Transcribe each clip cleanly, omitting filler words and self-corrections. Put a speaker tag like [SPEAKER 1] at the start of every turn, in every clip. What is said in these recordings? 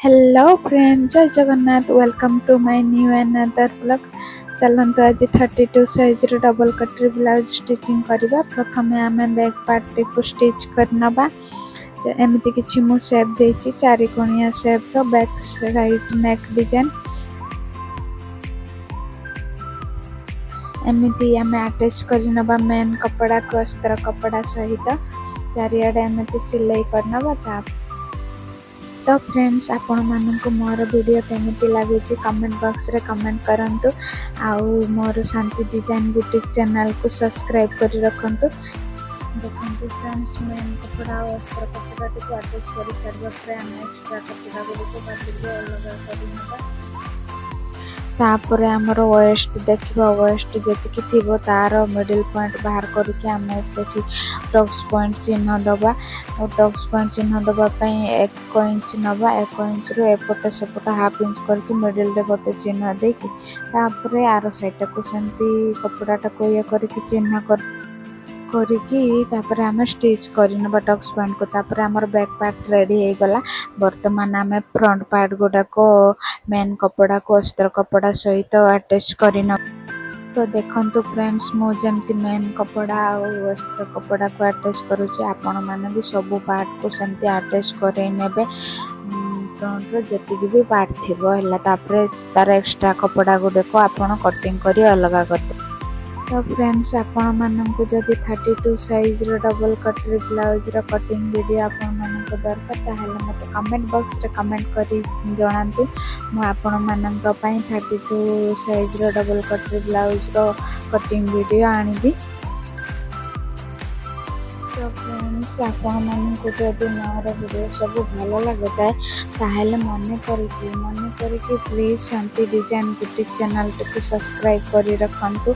[SPEAKER 1] Hello friend, जय Jagannath. Welcome to my new another blog. चलते आज 32 साइज डबल कटरी ब्लाउज स्टिचिंग करवा। प्रथम आम बैक पार्ट को स्टिच करनबा। एमती किसी मु शेप देछि चारि कोणिया शेप रो बैक साइड नेक डिजाइन एमती आम अटैच करनबा मेन कपड़ा को अस्त्र कपड़ा सहित चारियाडे एमती सिलाई करनबा। तो फ्रेंड्स, आपण मानक मोर वीडियो केमिति लगे कमेंट बॉक्स रे कमेंट करंतु। आउ मोर शांति डिजाइन बुटीक चैनल को सब्सक्राइब कर रखंतु। देखंतु फ्रेंड्स, मेन कपड़ा और अस्त्र कपड़ा को अटैच कर सारा पर हम एक्स्ट्रा कपड़ा को काटिके अलग करनबा। तापर हमर वेस्ट देखिबा, वेस्ट जतिकि थिबो तार मिडिल पॉइंट बाहर करके हमें सेठी टक्स पॉइंट चिन्ह दबा। और टक्स पॉइंट चिन्ह दबा पई 1 इंच नबा। 1 इंच रो एपटे सेपटे हाफ इंच करके मिडिल रे गोटे चिन्ह देकी तापर आरो साइड को सेंती कपड़ाटा को ये करके चिन्ह करके तापर आम स्टिच करनबा टक्स पॉइंट को। तापर हमर बैक पार्ट रेडी हो गला। वर्तमान आम फ्रंट पार्ट गुडा को मेन कपड़ा को अस्त्र कपड़ा सहित अटैच करन। तो देखंतु फ्रेंड्स, मु जेमती मेन कपड़ा और अस्त्र कपड़ा को अटैच करूची, आपण माने भी सब पार्ट को सेमती अटैच करे नेबे। फ्रंट रो जतिकि भी पार्ट थिबो हला तापर तार एक्स्ट्रा कपड़ा गुडे को आपण कटिंग करी अलगा कर। तो फ्रेंड्स, आपण मानक जदि 32 साइज रो डबल कटरी ब्लाउज रो कटिंग वीडियो आपण मानक दरकार ताहले मते कमेंट बॉक्स रे कमेंट करी जणांतु। मु आपण मानक पई 32 साइज रो डबल कटरी ब्लाउज रो कटिंग वीडियो आनिबी। तो फ्रेंड्स, आपण मानक जदि मोर वीडियो सब भलो लगता है ताहले मन करके please Shanti design boutique channel को सब्सक्राइब करी रखंतु।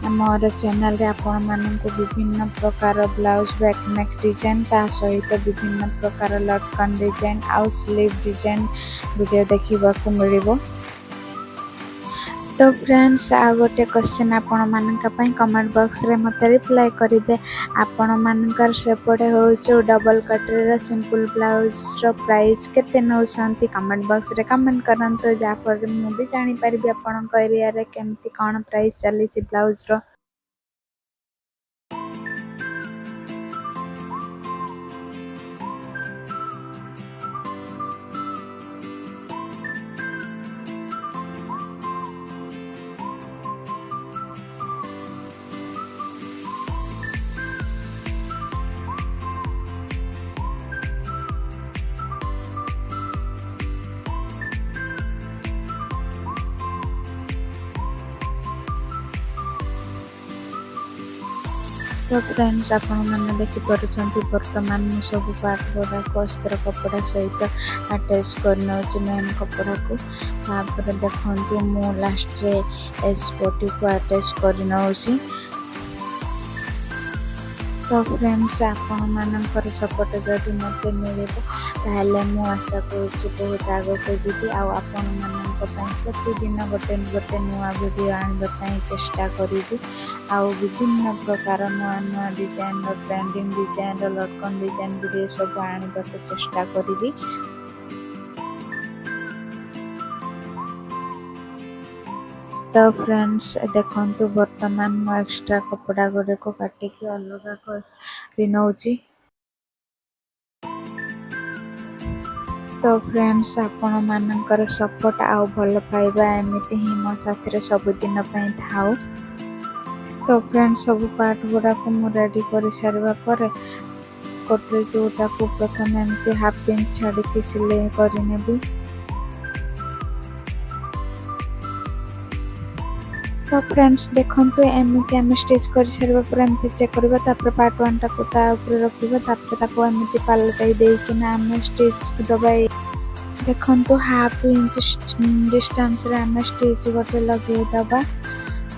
[SPEAKER 1] मोर चैनल रे आपण मानक विभिन्न प्रकार ब्लाउज बैक नेक डिजाइन ता सहित विभिन्न प्रकार लटकन डिजाइन आउ स्लीव डिजाइन वीडियो देखिबा को मिलिबो। तो फ्रेंड्स, आ गोटे क्वेश्चन आपण मानक पई कमेंट बॉक्स रे मते रिप्लाई करिवे। आपण मानकर सेपटे हो डबल कटरी रो सिंपल ब्लाउज रो प्राइस केते नौसंती कमेंट बॉक्स रे कमेंट करंतो। जा पर मु भी जानि परबी आपण को एरिया रे केमती कोन प्राइस चली छि ब्लाउज रो। तो फ्रेंड्स, आपण मैंने देखी पारुचंती वर्तमान मु सब पार्ट गुडा को अस्त्र कपड़ा सहित अटैच करना मेन कपड़ा को। तापर देखंतु मु लास्ट रे S40 को अटैच करना। तो फ्रेंड्स, आपण मानकर सपोर्ट जदि मते मिलिबो ताहले मु आशा करूची बहुत आगो को जीती। आ आपण मानक पई प्रतिदिन गोटे गोटे नुआ वीडियो आनबा पई चेष्टा करिबी। आ विभिन्न प्रकार नुआ डिजाइन रो ट्रेंडिंग डिजाइन रो लटकन डिजाइन वीडियो सब आनबा को चेष्टा करिबी। तो फ्रेंड्स, देखंतु वर्तमान मु एक्स्ट्रा कपड़ा गुडे को काटिकी अलगा कर नौची। तो फ्रेंड्स, आपण मानकर सपोर्ट आउ भल पाइबा एमिति ही मो साथरे सब दिन पई थाउ। तो फ्रेंड्स, सब पार्ट गुडा को मु रेडी कर सारबा पर कटरी जोटा को प्रथम एमिति हाफ इंच छाडी के सिलाई करि नेबी। तो फ्रेंड्स, देखंतु एमिति हम स्टिच कर सारबा पर एमिति चेक करबा। तापर पार्ट 1 टा को ता ऊपर रखिबा। तापर ताको एमिति पलटाई देई कि ना हम स्टिच दबाई। देखंतु हाफ इंच डिस्टेंस रे हम स्टिच गोटे लगे दबा।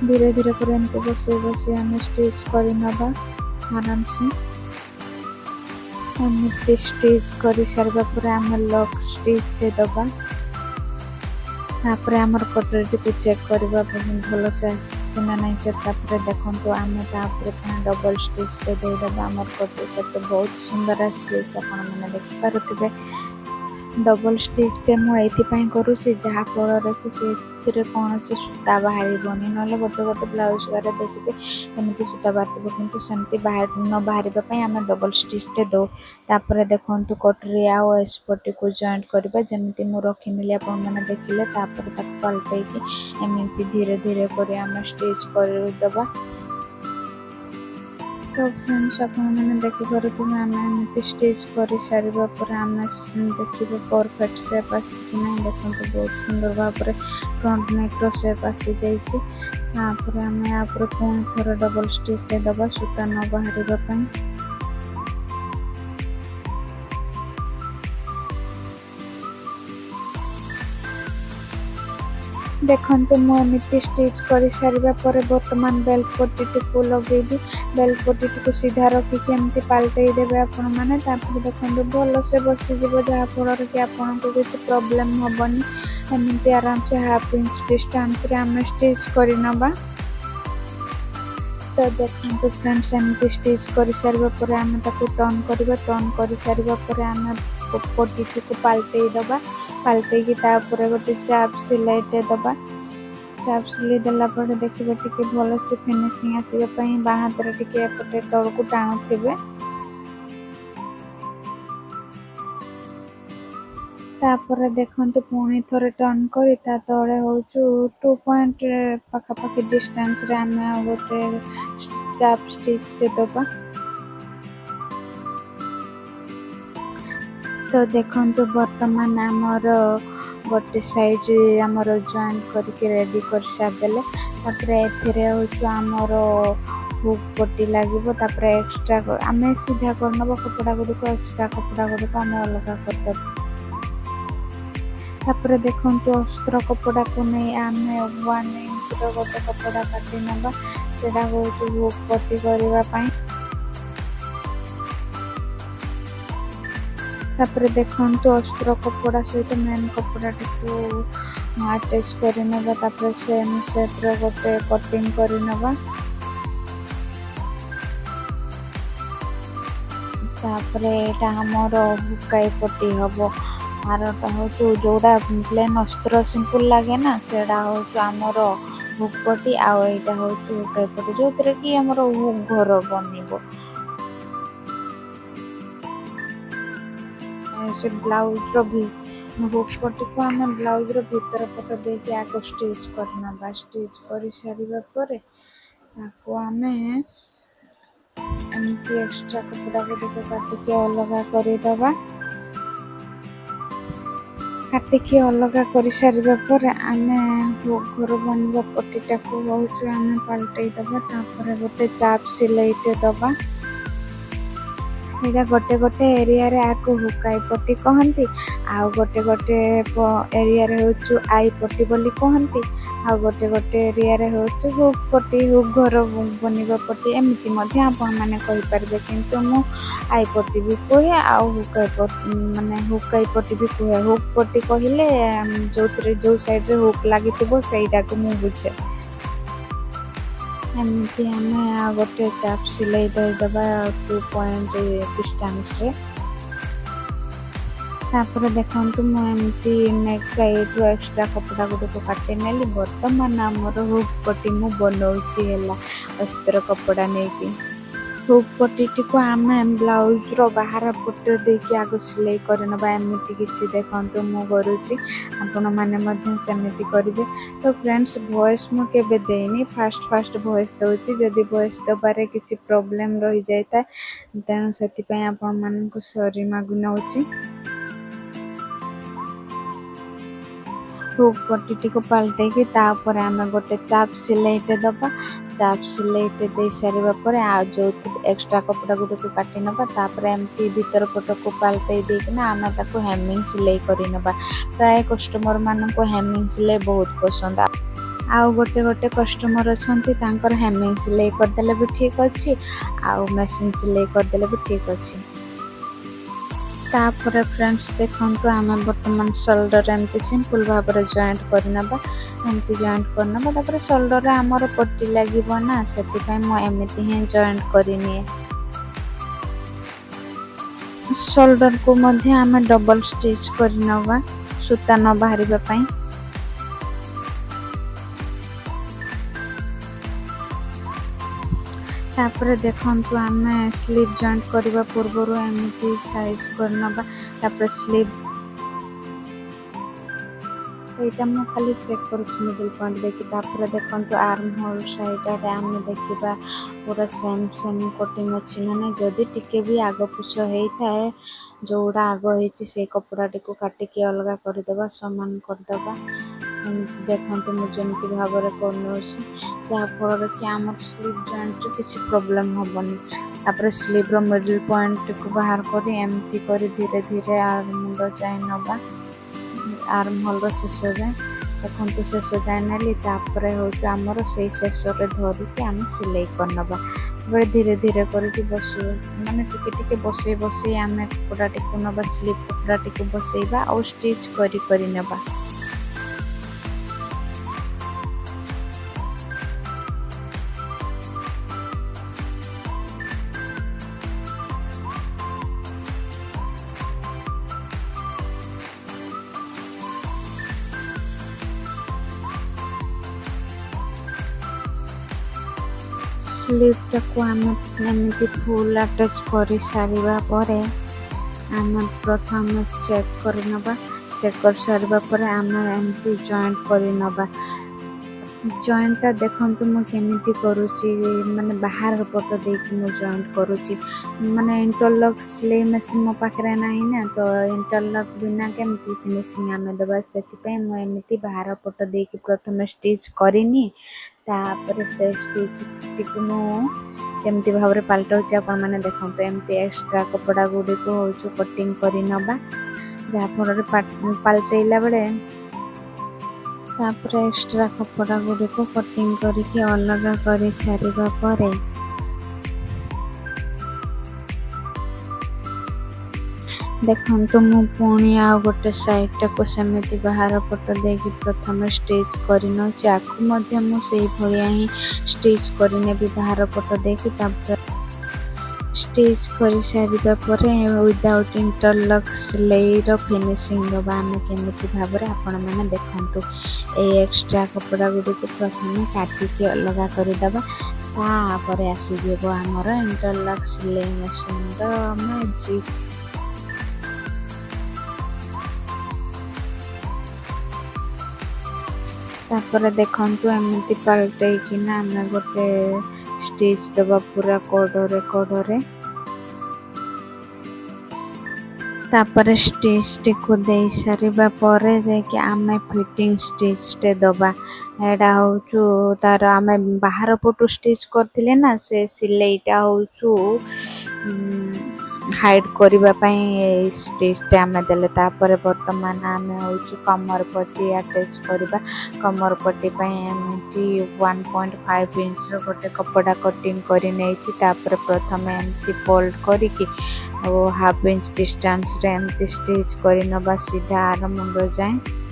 [SPEAKER 1] धीरे धीरे कर एमिति बसे हम स्टिच करि नबा आराम से। एमिति स्टिच कर सारबा पर हम लॉक स्टिच दे दबा। तापर हमर कटरी को चेक करबा भलो से आसीना नहीं से। तापर देखंतु आमे तापर डबल स्टिच दे देबा। हमर कटरी से तो बहुत सुंदर आसी आपण माने देखि पारुथिबे। डबल स्टिच मु एइथिपाई करूची जहाँ फल कि से कौन से सूता बाहर ना गोटे गोटे ब्लाउज गारे देखिए एमती सूता बाहर किंतु सेमती बाहर न बाहर आम डबल स्टिच दो तापर देखु कटरी आउ एसपटी को जॉइंट करवा जमी मुझे रखी आपने देखिले पलटे एमती धीरे धीरे कर स्टिच करदे। तो फ्रेंड्स आपने देखिपुर आम एमती स्टिच कर सारा पर आम देखिए परफेक्ट शेप आसी ना देखो बहुत सुंदर भाव में फ्रंट नेक शेप आसी जापर आम यहाँ पुणी थोड़ा डबल स्टिच देदबा सूता न बाहर। देखो मुझे स्टिच कर सारा पर बर्तमान बेल्ट पट्टी को लगेबी बेल्ट पट्टी को सीधा रखिक एमती पाल्टे देवे आपण मैंने देखो भल से बसीज जहाँफल कि आपन को किसी प्रोब्लेम हेनी एमती आराम से हाफ इंच डिस्टेंस रे आम स्टिच कर नबा। तो देखो फ्रेंड्स एमती स्टिच कर सारा पर आम टर्न करवा टर्न कर सारा पर आम पट्टी को पाल्टे दबा पाल्टे गोटे चाप सिलाईटे दबा चाप सिलाई देला देखिए टी भल से फिनिशिंग आसवाई बाँ हाथ टे तल को टाणुवे तापर देखो पुणी थोड़े टर्न कर तले हूँ 2 पॉइंट पाखापाखि डिस्टेंस रे आम गोटे चाप स्टिच दबा। तो देखो बर्तमान आमर गोटे साइड आमर जॉइंट करके रेडी कर सारे आमर हुक पट्टी लगे एक्सट्रा आम सीधा करनब कपड़ा गुड़िक एक्सट्रा कपड़ा गुड़िक आम अलग करदे तापर देखो अस्त्र कपड़ा को नहीं आम 1 इंच गोटे कपड़ा काटी नबा सेटा हूँ हुक पट्टी करने तापर देखो अस्त्र कपड़ा सहित मेन कपड़ा को अटैच कर सेम शेप गोटे कटिंग करनबा तापर एटा हमर बुकाई पट्टी हम आरटा हूँ जोड़ा प्लेन अस्त्र सिंपल लगे ना सेटा हूँ आमर हुक पट्टी आईटा हूँ हुकाई पट्टी जो थे कि आमर हुक घर बनब से ब्लाउज भी हुक पट्टी को आम ब्लाउज भीतर पट देके आगे स्टिच करना स्टिच कर सारा पर आम एमती एक्स्ट्रा कपड़ा गुड़िक काटिक अलग करदबा काटिक अलग कर सारा पर आम घर बनवा पट्टीटा को हूँ आम पाल्टे दबा तापर गोटे चाप सिलाईटे दबा यहाँ गोटे गोटे एरिया रे आको हुकाई पट्टी कहती आउ गोटे गोटे एरिया रे हूँ आई पट्टी बोली कहती आउ गोटे गोटे एरिया रे हूँ हुक पट्टी हुक घर बनवा पट्टी एमती आपण मैंने कहींपारे किंतु मु आई पट्टी भी कहे आउ हुकाई माने हुकाई पट्टी भी कहे हुक पट्टी कहले जो साइड रे हुक लगी सेटा को मु बुझे एमती आम गोटे चाप सिलाई देदबा 2 पॉइंट डिस्टेंस रे तापर देखो मुझे नेक साइड रो एक्स्ट्रा कपड़ा गुड़िक काटी नेली बर्तमान आमर हुक पट्टी मु बनाऊँगी है अस्त्र कपड़ा नहीं हुक पट्टी को आम ब्लाउज रो बाहर पट देके आग सिलाई करनबा एमती किसी देखो मु करुँची आपण मैंने सेमती करेंगे। तो फ्रेंड्स वॉइस मु केबे देनी फास्ट वॉइस दूची जदि वॉइस दबारे किसी प्रॉब्लम रही जाए तेणु से आपण मानक सॉरी मागु नउची। हुक पट्टी को पाल्टे कि तापर आम गोटे चाप सिलाईटे दबा चाप सिलाईटे दे सारा पर जो एक्स्ट्रा कपड़ा गुड़िक काटी नबा तापर एमती भीतर पट को पाल्टे देकिना आम ताको हेमिंग सिलाई करनबा प्राय कस्टमर मानक हेमिंग सिलाई बहुत पसंद आउ गोटे गोटे कस्टमर अच्छे तांकर हेमिंग सिलाई करदेले भी ठीक अच्छी आउ मशीन सिलाई करदेले भी ठीक अच्छी। तापर फ्रेंड्स देखो आम बर्तमान शोल्डर एमती सिंपल भाव में जॉइंट करनबा एमती जॉइंट करनबा तापर शोल्डर आमर पट्टी लगे ना से एमती ही जॉइंट करनी शोल्डर को मध्य आम डबल स्टिच करनवा सूता न बाहरिबा पई। तापर देखंतु आमे स्लीव जॉइंट करबा पूर्व एमती साइज करनवा। तापर स्लीव एटा मु खाली चेक करूछ मिडिल पॉइंट देखि। तापर देखंतु आर्म होल साइड रे आमे देखिबा पूरा सेम कटिंग अछि ना नै। जदि टिके भी आगो पुछ हेई थाए जोड़ा आगो हेछि से कपड़ा टिको काटि के अलगा कर देबा समान कर देबा। देखंतु मु जेमति भाबरे करनोछि जा फल कि हमर स्लीव जॉइंट रे किछि प्रॉब्लम होबनी। तापर स्लीव रो मिडिल पॉइंट को बाहर करी एमती करी धीरे धीरे आर्म मुंडो जाय नबा। आर्म होल रो शेष जाए देखंतु शेष जाए नेली। तापर होछु हमर सेही शेष रे धरि के हम सिलाई करनबा। बड़े धीरे धीरे करके बसे माने टिके टिके बसे बसे आमे कपड़ा टिको नबा स्लीव कपड़ा टिको बसेबा और स्टिच करी करी नबा। स्लीव टाको आमे एमती फुल अटैच करी सारिबा परे आमे प्रथम चेक करनबा। चेक कर सारिबा परे आमे एमती जॉइंट करी नबा। जॉइंट ता देखंतु मु केमिति करूची माने बाहर पट देकी मु जॉइंट करूची। माने इंटरलॉक सिलाई मशीन मो पाखरे नाही ना तो इंटरलॉक बिना केमिति फिनिशिंग आमे दबा। सेति पे मु एमिति बाहर पट देकी प्रथम स्टिच करिनी। तापर से स्टिच टिक मु केमिति भाबरे पाल्टौची आपण माने देखंतु एमिति एक्स्ट्रा कपड़ा गुडी को होचु कटिंग करी नबा। जा फल रे पाल्टेला बेले तापर एक्स्ट्रा कपड़ा गुडी को कटिंग करके अलग करी सारिबा परे देखंतु मु पुणी आ गोटे साइड टाको सेमिति बाहर पट देकी प्रथम स्टिच करिनो चाकू मध्य मु सेही भलिया ही स्टिच करिने भी बाहर पट देकी। तापर स्टिच करी सारिबा परे विदाउट इंटरलॉक सिलाई रो फिनिशिंग दबा आमे केमिति भाबरे आपण माने देखंतु। ए एक्स्ट्रा कपड़ा गुडी को प्रथम काटी के अलग करि दबा। तापर आसी जेबो हमर इंटरलॉक सिलाई मशीन रो मैजिक। तापर देखंतु एमती पाल्टे कि ना आमे गोटे स्टिच दबा पूरा कोडरे। तापर स्टिच टिको दे सारिबा परे जे कि आमे फिटिंग स्टिच टे दबा। एडा होचु तार आमे बाहर पटु स्टिच करथिले ना से सिलाईटा होचु हाइड करिबा पई स्टिच टे आमे देले। तापर वर्तमान आमे होचु कमर पट्टी अटैच करिबा। कमर पट्टी पई एमटी 1.5 इंच रो गोटे कपड़ा कटिंग करि नेछि। तापर प्रथम एमती फोल्ड करी कि ओ हाफ इंच डिस्टेंस रे एमती स्टिच करि नबा सीधा आर मुंडो जाए।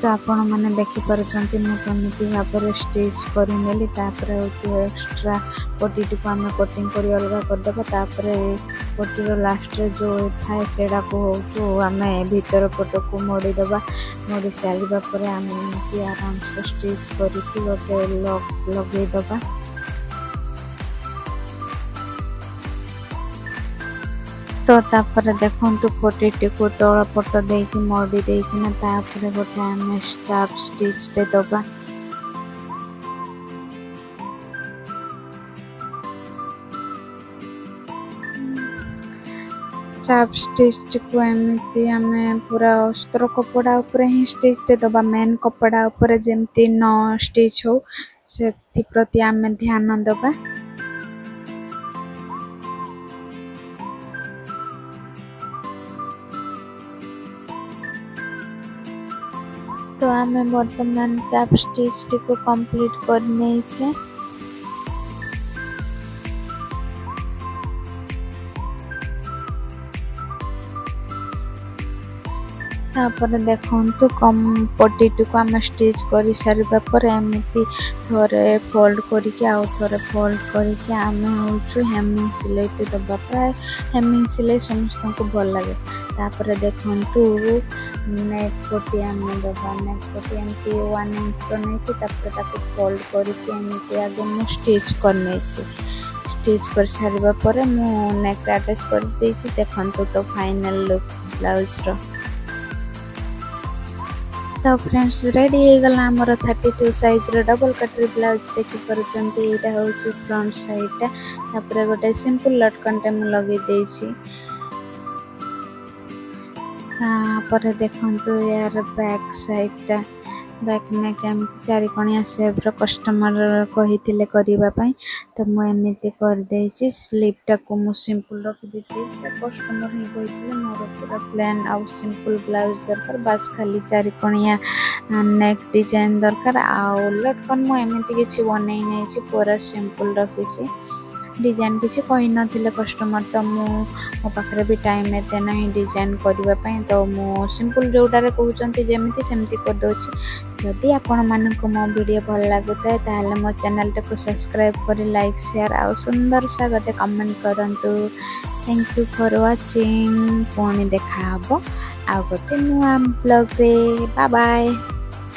[SPEAKER 1] तो आपण माने देखि परछंती मु केमिति भाबरे स्टिच करि नेली। तापर होचु एक्स्ट्रा पट्टी को आमे कटिंग करी अलगा कर देबा। तापर पट्टी रो लास्ट रे जो थाए सेडा को होचु आमे भीतर पट को मोड़ी देबा। मोड़ी सारिबा परे आमे एमति आराम से स्टिच करी कि गोटे लॉक लगे देबा। तो तापर देखंतु पट्टी को तळ पट देकी मोड़ी देकी ना तापर गोटे आमे स्टाफ स्टिच टे दबा। स्टाफ स्टिच को एमती आमे पूरा अस्त्र कपड़ा ऊपर ही स्टिच टे दबा। मेन कपड़ा ऊपर जेमती न स्टिच हो सेति प्रति आमे ध्यान दबा। तो आमे वर्तमान चाप स्टिच को कंप्लीट कर नै छे। तापर देखंतु कम पट्टी को आम स्टिच कर सारा पर एमती थोड़े फोल्ड करके आउ थोड़े फोल्ड करके आम हूँ हेमिंग सिलाई दबा प्राय हेमिंग सिलाई समस्त को भल लगे। तापर देखंतु नेक पट्टी आम दबा नेक पट्टी एमती 1 इंच नहीं फोल्ड करके एमती आगे मु स्टिच कर स्टिच कर सारा पर मु नेक अटैच कर देखंतु तो फाइनल लुक ब्लाउज रो। तो फ्रेंड्स रेडी हो गला हमर 32 साइज रो डबल कटरी ब्लाउज देखि परचंती। एटा हो फ्रंट साइड तापर गोटे सिंपल लटकनटे मु लगे देछि। तापर देखंतु यार बैक साइड बैक में केमती चारि कोणिया शेप रो कस्टमर कहिथिले करिबा पई तो मु एमिति कर देछि। स्लीव टा को मु सिंपल रख देछि से कस्टमर ही कहिथिले मोर पूरा प्लेन आउ सिंपल ब्लाउज दरकार बस खाली चारि कोणिया नेक डिजाइन दरकार आउ लटकन मु एमिति किछि बनै नै छि पूरा सिंपल रखिछि। डिजाइन किसी कही नथिले कस्टमर तो मो पाखरे भी टाइम एते नहीं डिजाइन करबा पई तो मो सिंपल जोटारे कहउचंती जेमिति सेमिति कर दोछि। जदि आपण मानक मो वीडियो भल लागुता ताले मो चैनल को सब्सक्राइब करी लाइक शेयर आउ सुंदर सा गोटे कमेंट करंतु। Thank you for watching. पुणी देखा हबो आ गोटे नुआ ब्लॉग रे। Bye bye.